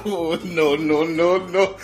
Oh, no, no, no, no.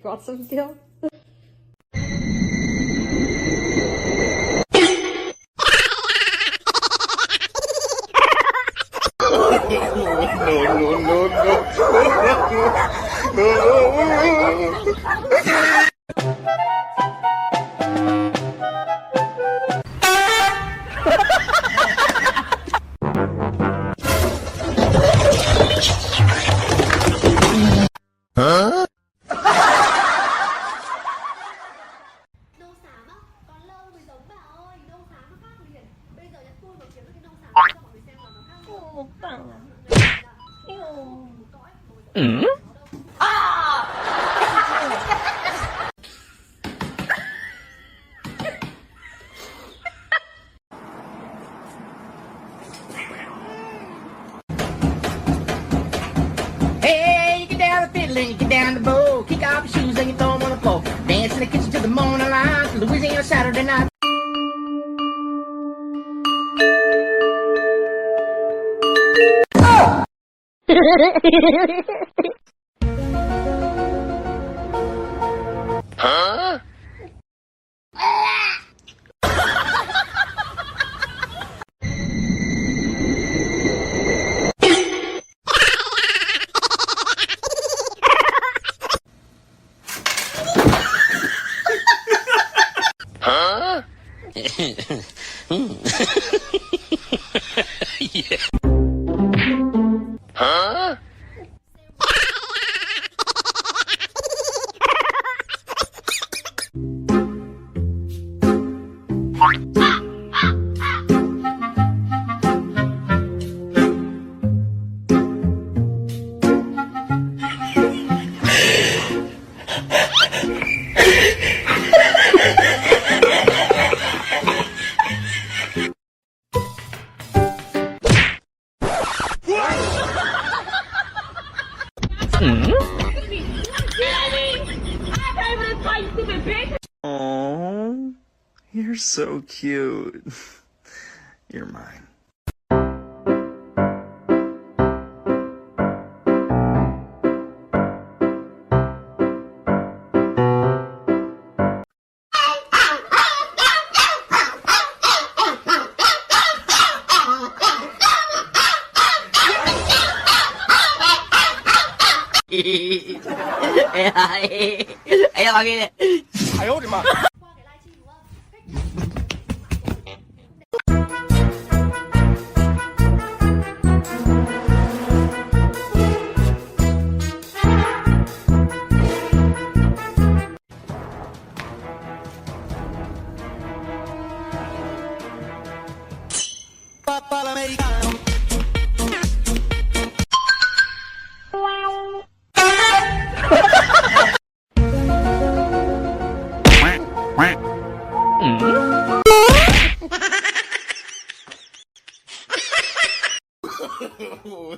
Got some skill. No, no, no, no. Huh? Nâu xám á, còn lâu mới giống bà ơi, nâu xám nó khác liền. Bây giờ nhắn tôi và kiếm được cái nâu xám cho mọi người xem là nó khác rồi. Một tặng à? Hey, you get down the fiddle and you get down the bow. Kick off your shoes and you throw them on the floor. Dance in the kitchen till the morning light. Louisiana Saturday night. Huh? Huh? Yeah. Huh? Oh, you're so cute. You're mine. Ê, bà kia nè. 哎呦我的妈！ Qua cái livestream đúng không? Oh,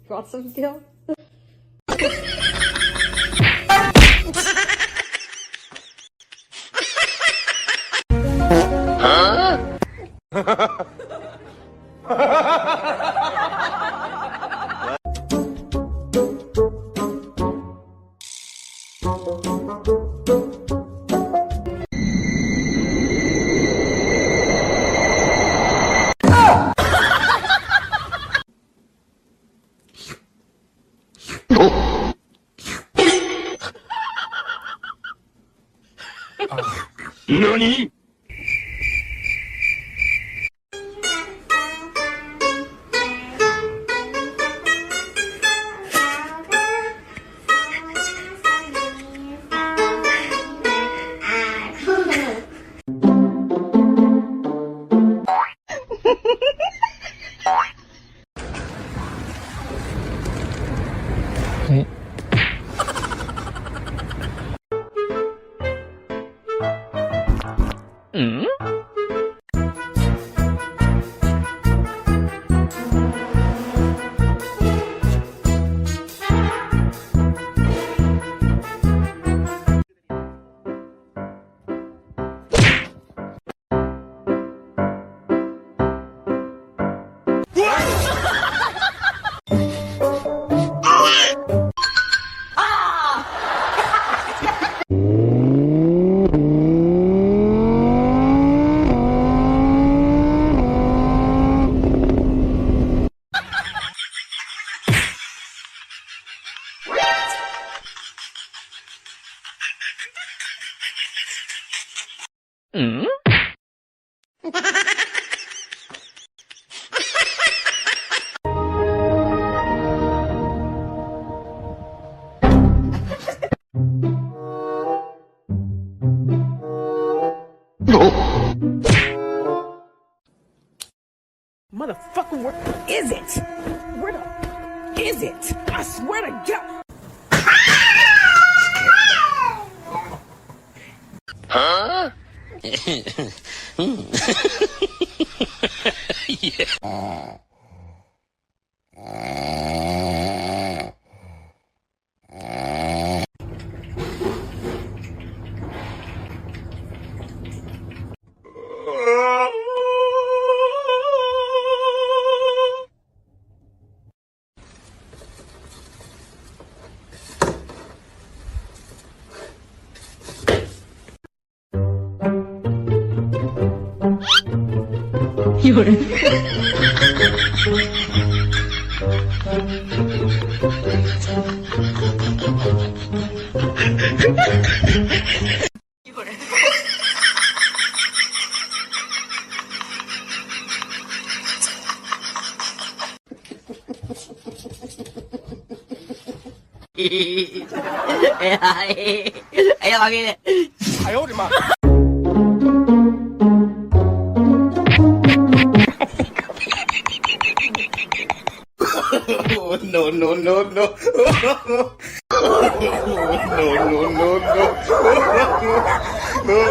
Want some still? NANI?! Motherfucker, where is it? Where the is it? I swear to God. Huh? 哎呀，我给你。哎呦我的妈！ No, no, no, no. No, no, no, no. No.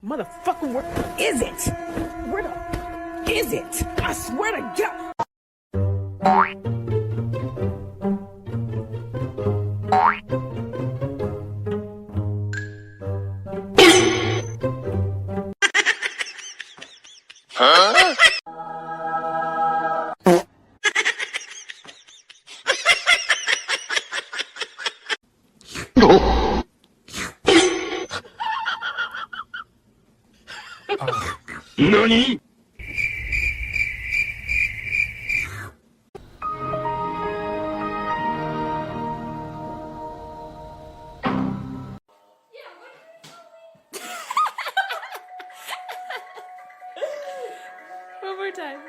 Motherfucker, where is it? Where the is it? I swear to God. NANI?! One more time.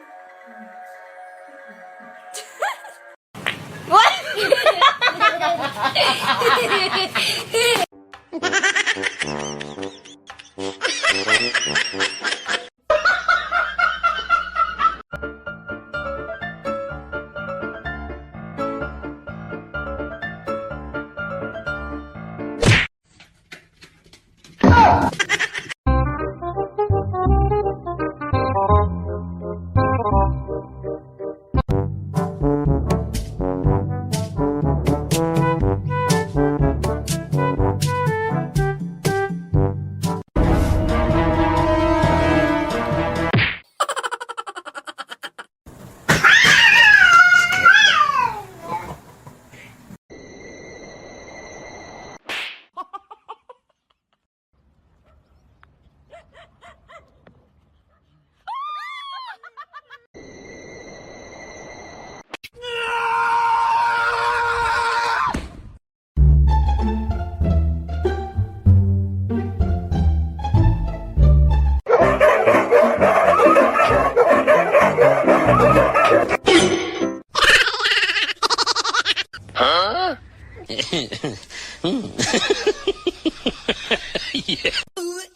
Ooh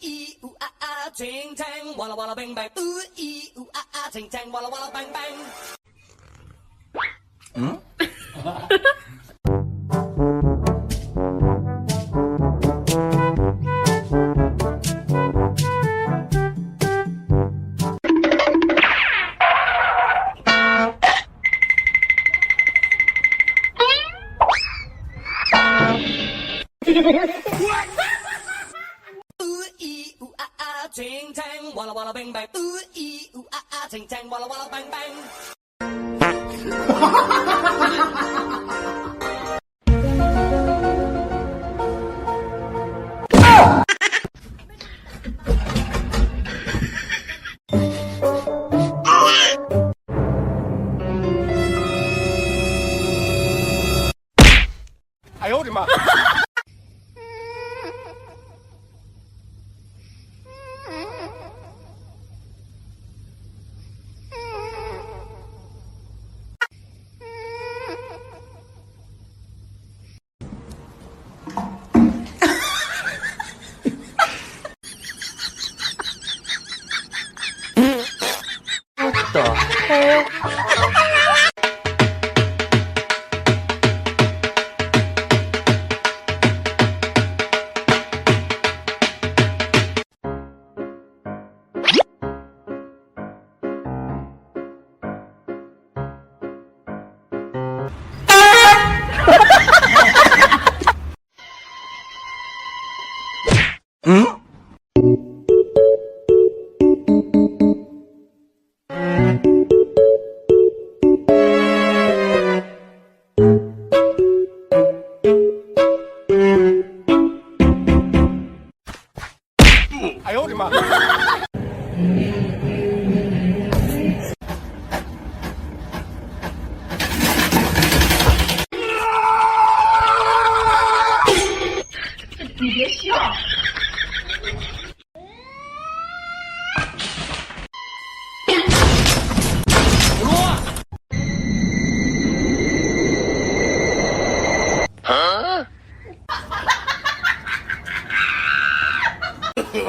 ee ooh ah ah, ting tang, walla walla bang bang. Ooh ee ooh ah ah, ting tang, walla walla bang bang. Ooh ee ooh ah ah, ting tang, walla walla bang bang. Ooh ee ooh ah ah, ting tang, walla walla bang bang.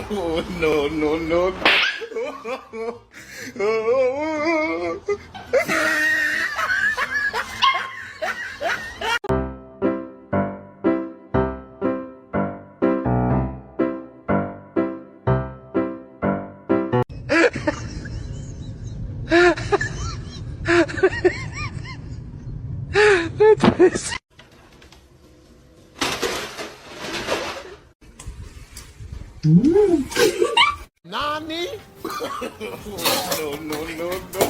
Oh, no, no, no. Nani? No, no, no, no.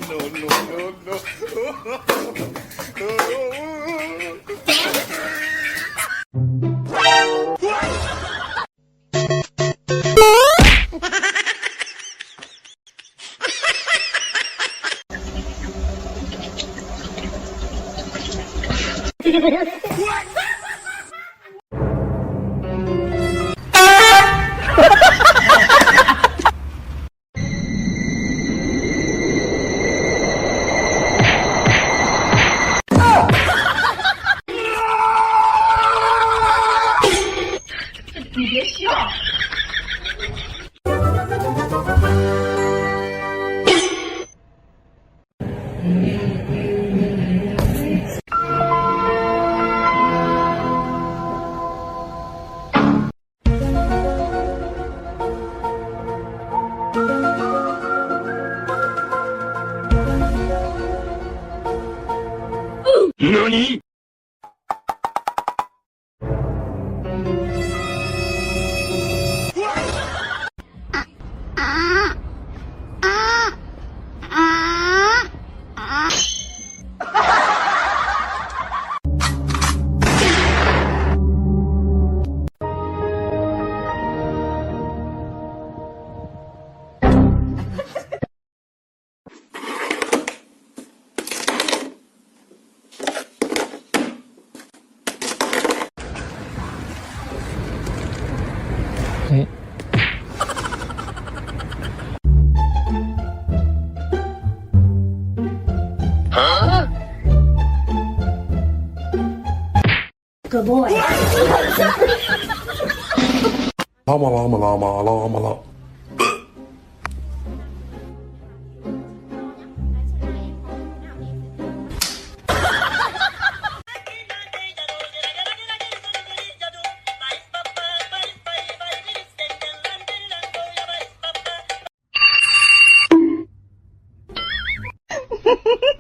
No, no, no, no. NANI?! sugar boy. Llama, llama, llama, llama, llama.